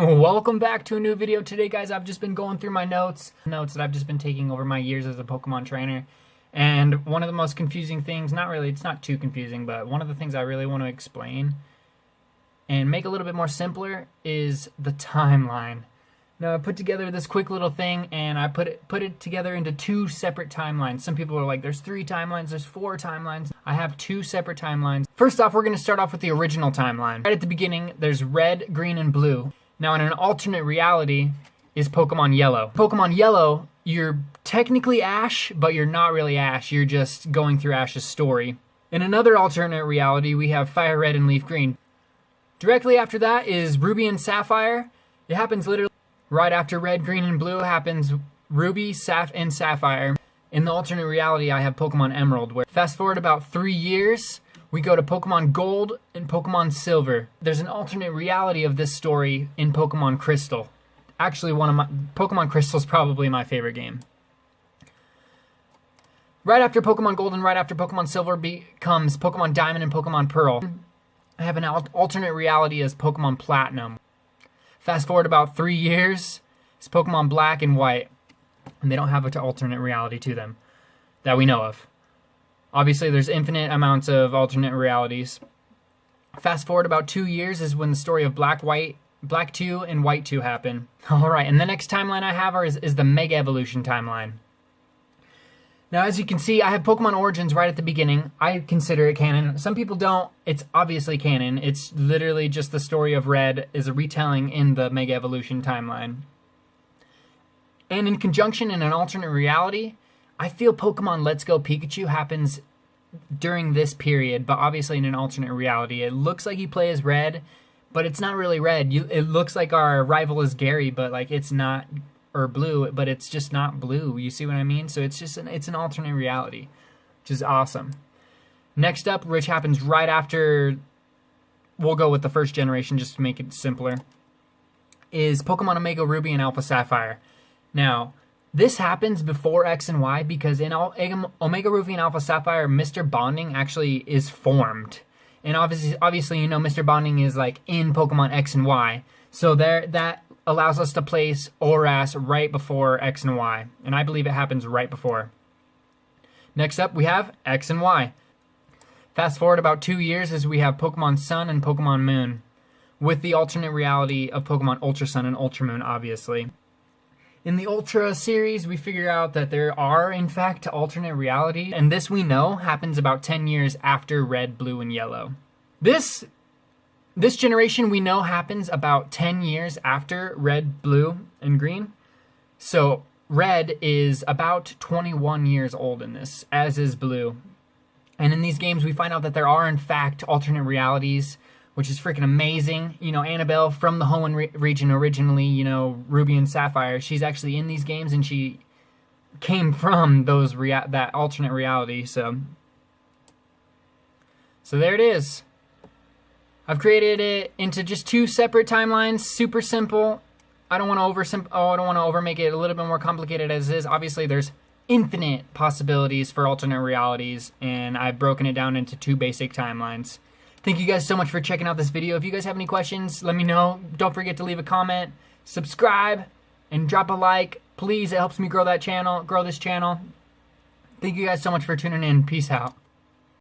Welcome back to a new video. Today, guys, I've just been going through my notes that I've just been taking over my years as a Pokemon trainer. And one of the most confusing things, it's not too confusing, but one of the things I really want to explain and make a little bit more simpler is the timeline. Now, I put together this quick little thing, and I put it together into two separate timelines. Some people are like, there's 3 timelines, there's 4 timelines. I have 2 separate timelines. First off, we're going to start off with the original timeline. Right at the beginning, there's red, green, and blue. Now, in an alternate reality is Pokemon Yellow. Pokemon Yellow, you're technically Ash, but you're not really Ash. You're just going through Ash's story. In another alternate reality, we have Fire Red and Leaf Green. Directly after that is Ruby and Sapphire. It happens literally right after Red, Green, and Blue happens Ruby, and Sapphire. In the alternate reality, I have Pokemon Emerald, where fast forward about 3 years, we go to Pokemon Gold and Pokemon Silver. There's an alternate reality of this story in Pokemon Crystal. Actually, Pokemon Crystal is probably my favorite game. Right after Pokemon Gold and right after Pokemon Silver becomes Pokemon Diamond and Pokemon Pearl. I have an alternate reality as Pokemon Platinum. Fast forward about 3 years, it's Pokemon Black and White. And they don't have an alternate reality to them that we know of. Obviously, there's infinite amounts of alternate realities. Fast forward about 2 years is when the story of Black 2 and White 2 happen. Alright, and the next timeline I have is the Mega Evolution timeline. Now, as you can see, I have Pokemon Origins right at the beginning. I consider it canon. Some people don't. It's obviously canon. It's literally just the story of Red is a retelling in the Mega Evolution timeline. And in conjunction in an alternate reality, I feel Pokemon Let's Go Pikachu happens during this period, but obviously in an alternate reality. It looks like you play as Red, but it's not really Red. It looks like our rival is Gary, but like it's not, or Blue, but it's just not Blue. You see what I mean? So it's just it's an alternate reality, which is awesome. Next up, which happens right after, we'll go with the first generation just to make it simpler, is Pokemon Omega Ruby and Alpha Sapphire. Now, this happens before X and Y because in Omega Ruby and Alpha Sapphire, Mr. Bonding actually is formed. And obviously, you know, Mr. Bonding is like in Pokemon X and Y. So that allows us to place ORAS right before X and Y. And I believe it happens right before. Next up, we have X and Y. Fast forward about 2 years as we have Pokemon Sun and Pokemon Moon. With the alternate reality of Pokemon Ultra Sun and Ultra Moon, obviously. In the Ultra series, we figure out that there are, in fact, alternate realities, and this we know happens about 10 years after Red, Blue, and Yellow. This generation we know happens about 10 years after Red, Blue, and Green. So Red is about 21 years old in this, as is Blue. And in these games, we find out that there are, in fact, alternate realities, which is freaking amazing. You know, Annabelle from the Hoenn region originally, you know, Ruby and Sapphire, she's actually in these games and she came from that alternate reality, so there it is. I've created it into just 2 separate timelines, super simple. I don't want to overmake it a little bit more complicated as it is. Obviously, there's infinite possibilities for alternate realities, and I've broken it down into 2 basic timelines. Thank you guys so much for checking out this video. If you guys have any questions, let me know. Don't forget to leave a comment, subscribe, and drop a like. Please, it helps me grow this channel. Thank you guys so much for tuning in. Peace out.